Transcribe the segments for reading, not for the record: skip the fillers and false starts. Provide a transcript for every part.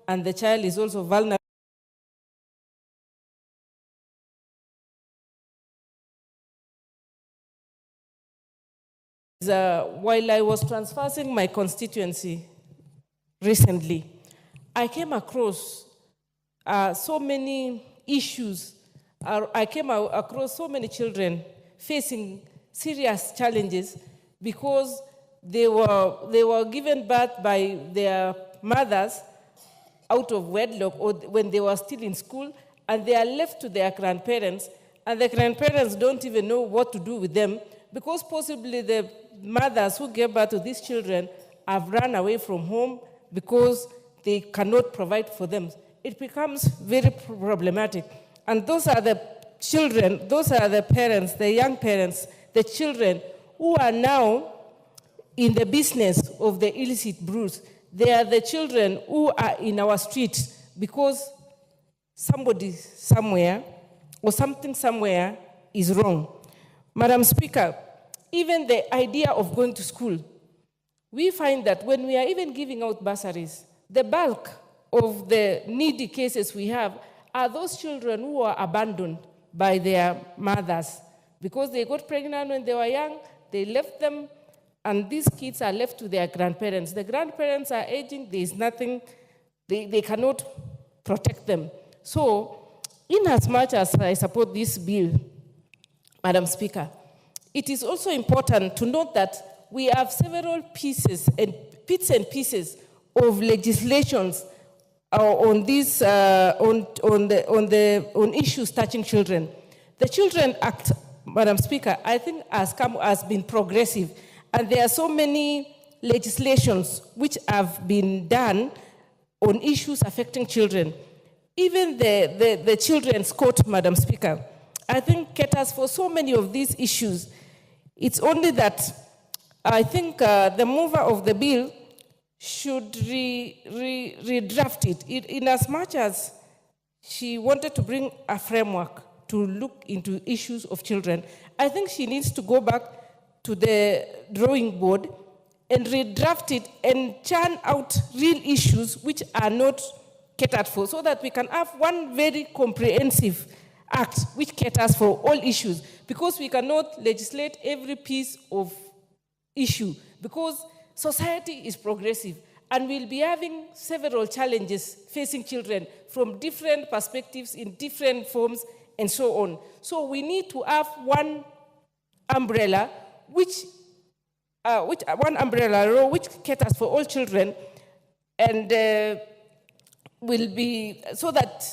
and the child is also vulnerable. While I was transversing my constituency recently, I came across so many issues. I came across so many children facing serious challenges because they were given birth by their mothers out of wedlock or when they were still in school, and they are left to their grandparents, and the grandparents don't even know what to do with them because possibly the mothers who gave birth to these children have run away from home because they cannot provide for them. It becomes very problematic. And those are the children, those are the parents, the young parents, the children who are now in the business of the illicit brews. They are the children who are in our streets because somebody somewhere or something somewhere is wrong. Madam Speaker, even the idea of going to school, we find that when we are even giving out bursaries, the bulk of the needy cases we have are those children who are abandoned by their mothers because they got pregnant when they were young, they left them, and these kids are left to their grandparents. The grandparents are aging, there is nothing, they cannot protect them. So, in as much as I support this bill, Madam Speaker, it is also important to note that we have several pieces and bits and pieces of legislations on these on issues touching children. The Children Act, Madam Speaker, I think has been progressive, and there are so many legislations which have been done on issues affecting children. Even the Children's Court, Madam Speaker, I think caters for so many of these issues. It's only that I think the mover of the bill should redraft it in as much as she wanted to bring a framework to look into issues of children. I think she needs to go back to the drawing board and redraft it and churn out real issues which are not catered for, so that we can have one very comprehensive act which caters for all issues, because we cannot legislate every piece of issue, because society is progressive and we'll be having several challenges facing children from different perspectives in different forms and so on. So we need to have one umbrella which caters for all children, and will be so that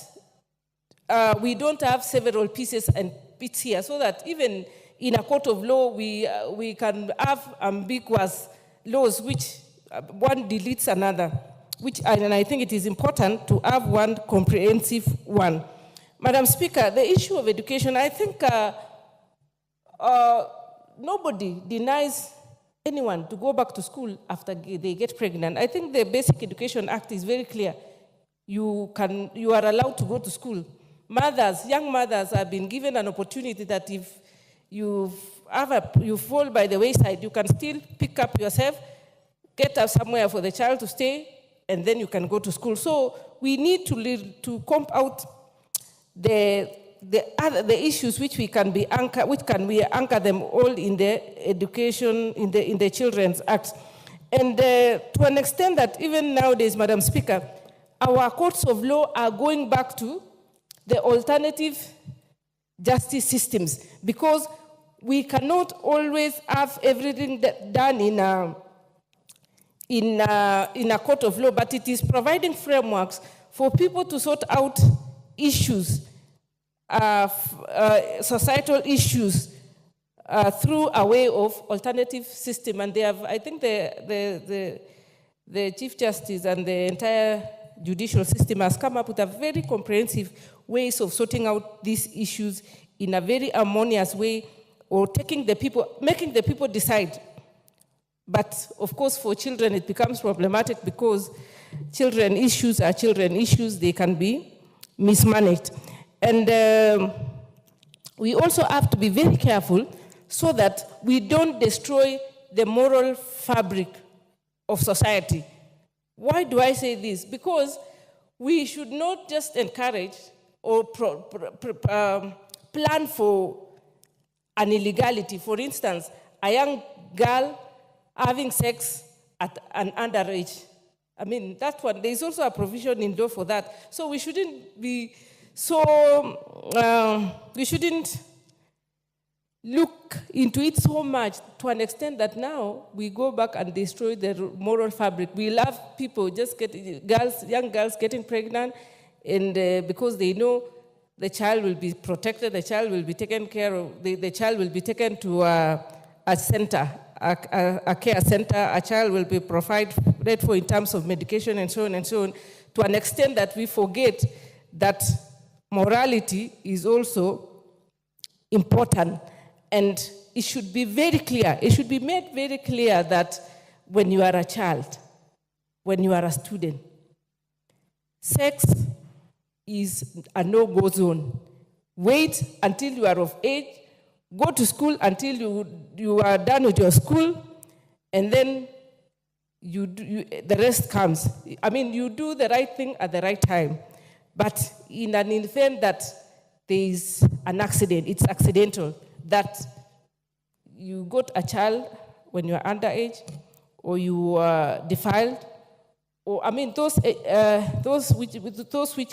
we don't have several pieces and bits here, so that even in a court of law we can have ambiguous laws which one deletes another, and I think it is important to have one comprehensive one. Madam Speaker, the issue of education, I think nobody denies anyone to go back to school after they get pregnant. I think the Basic Education Act is very clear. You are allowed to go to school. Mothers, young mothers have been given an opportunity that if you fall by the wayside, you can still pick up yourself, get up somewhere for the child to stay, and then you can go to school. So we need to comp out the issues which we can anchor them all in the education, in the Children's Act. And to an extent that even nowadays, Madam Speaker, our courts of law are going back to the alternative justice systems, because we cannot always have everything done in a court of law, but it is providing frameworks for people to sort out issues, societal issues, through a way of alternative system. And they have, I think the Chief Justice and the entire judicial system has come up with a very comprehensive ways of sorting out these issues in a very harmonious way, or making the people decide. But of course, for children, it becomes problematic because children issues are children issues. They can be mismanaged. And we also have to be very careful so that we don't destroy the moral fabric of society. Why do I say this? Because we should not just encourage or plan for an illegality. For instance, a young girl having sex at an underage. I mean, that one, there's also a provision in law for that. So we shouldn't be we shouldn't look into it so much to an extent that now we go back and destroy the moral fabric. We love people just young girls getting pregnant, and because they know the child will be protected, the child will be taken care of, the child will be taken to a center, a care center, a child will be provided for in terms of medication and so on, to an extent that we forget that morality is also important. And it should be very clear, it should be made very clear that when you are a child, when you are a student, sex is a no-go zone. Wait until you are of age, go to school until you are done with your school, and then the rest comes. I mean, you do the right thing at the right time. But in an event that there is an accident, it's accidental, that you got a child when you are underage, or you are defiled, or I mean those which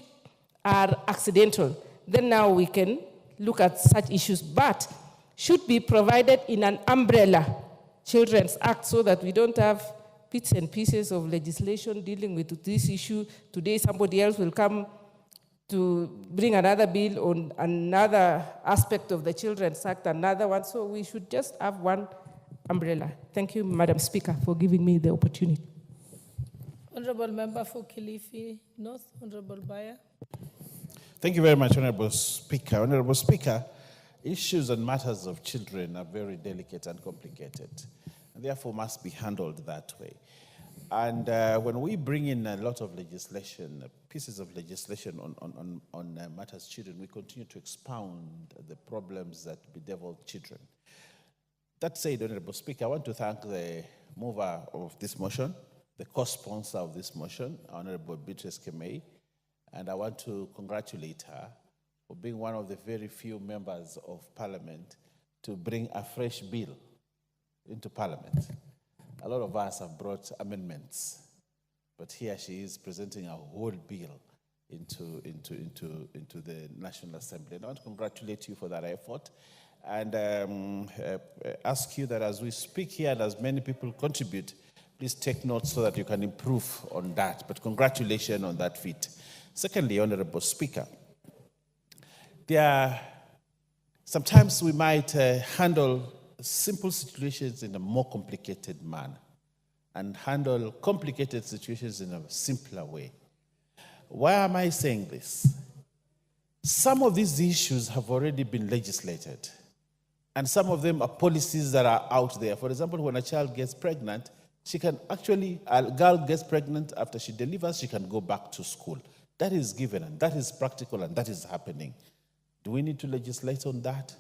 are accidental, then now we can look at such issues, but should be provided in an umbrella Children's Act, so that we don't have bits and pieces of legislation dealing with this issue. Today somebody else will come to bring another bill on another aspect of the Children's Act, another one. So we should just have one umbrella. Thank you, Madam Speaker, for giving me the opportunity. Honorable Member for Kilifi North, Honorable Baya. Thank you very much, Honorable Speaker. Honorable Speaker, issues and matters of children are very delicate and complicated, and therefore must be handled that way. And when we bring in a lot of legislation, pieces of legislation on matters children, we continue to expound the problems that bedevil children. That said, Honorable Speaker, I want to thank the mover of this motion, the co-sponsor of this motion, Honorable Beatrice Kemei, and I want to congratulate her for being one of the very few members of Parliament to bring a fresh bill into Parliament. A lot of us have brought amendments, but here she is presenting a whole bill into the National Assembly. And I want to congratulate you for that effort, and ask you that as we speak here and as many people contribute, please take note so that you can improve on that. But congratulations on that feat. Secondly, Honorable Speaker, sometimes we might handle simple situations in a more complicated manner and handle complicated situations in a simpler way. Why am I saying this? Some of these issues have already been legislated, and some of them are policies that are out there. For example, when a child gets pregnant, a girl gets pregnant after she delivers, she can go back to school. That is given, and that is practical, and that is happening. Do we need to legislate on that?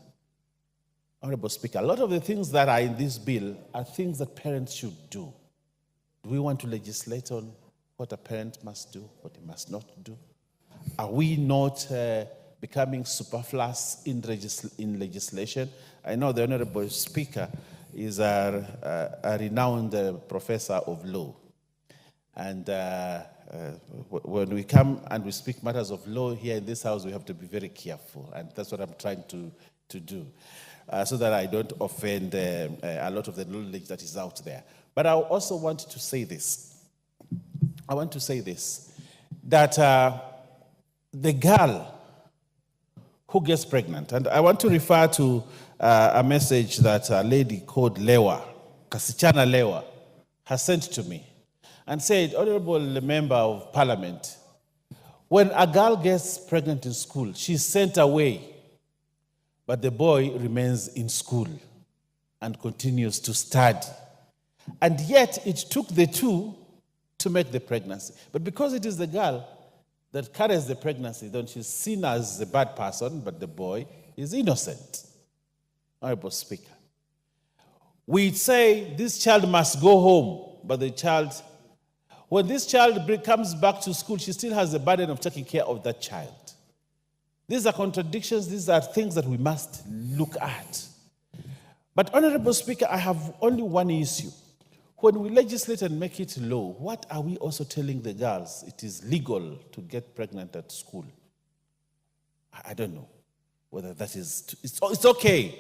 Honorable Speaker, a lot of the things that are in this bill are things that parents should do. Do we want to legislate on what a parent must do, what he must not do? Are we not becoming superfluous in legislation? I know the Honorable Speaker is a renowned professor of law. And when we come and we speak matters of law here in this house, we have to be very careful. And that's what I'm trying to do. So that I don't offend a lot of the knowledge that is out there. But I also want to say this. I want to say this, that the girl who gets pregnant, and I want to refer to a message that a lady called Lewa, Kasichana Lewa, has sent to me and said, Honorable Member of Parliament, when a girl gets pregnant in school, she's sent away, but the boy remains in school and continues to study. And yet it took the two to make the pregnancy. But because it is the girl that carries the pregnancy, then she's seen as the bad person, but the boy is innocent. Honorable Speaker, we say this child must go home, but the child, When this child comes back to school, she still has the burden of taking care of that child. These are contradictions. These are things that we must look at. But, Honorable Speaker, I have only one issue. When we legislate and make it law, what are we also telling the girls? It is legal to get pregnant at school. I don't know whether that is, it's okay.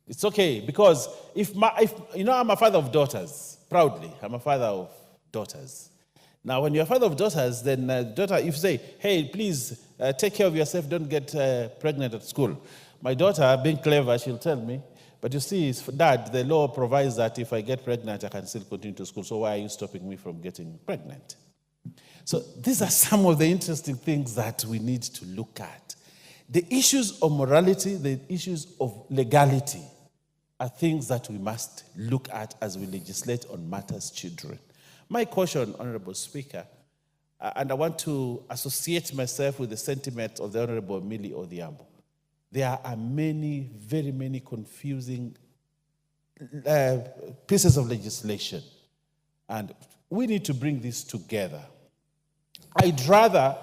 It's okay, because if I'm a father of daughters, proudly, I'm a father of daughters. Now, when you're a father of daughters, then daughter, if you say, hey, please take care of yourself, don't get pregnant at school. My daughter, being clever, she'll tell me, but you see, Dad, the law provides that if I get pregnant, I can still continue to school, so why are you stopping me from getting pregnant? So these are some of the interesting things that we need to look at. The issues of morality, the issues of legality are things that we must look at as we legislate on matters children. My caution, Honorable Speaker, and I want to associate myself with the sentiment of the Honorable Millie Odhiambo. There are many, very many confusing pieces of legislation, and we need to bring this together. I'd rather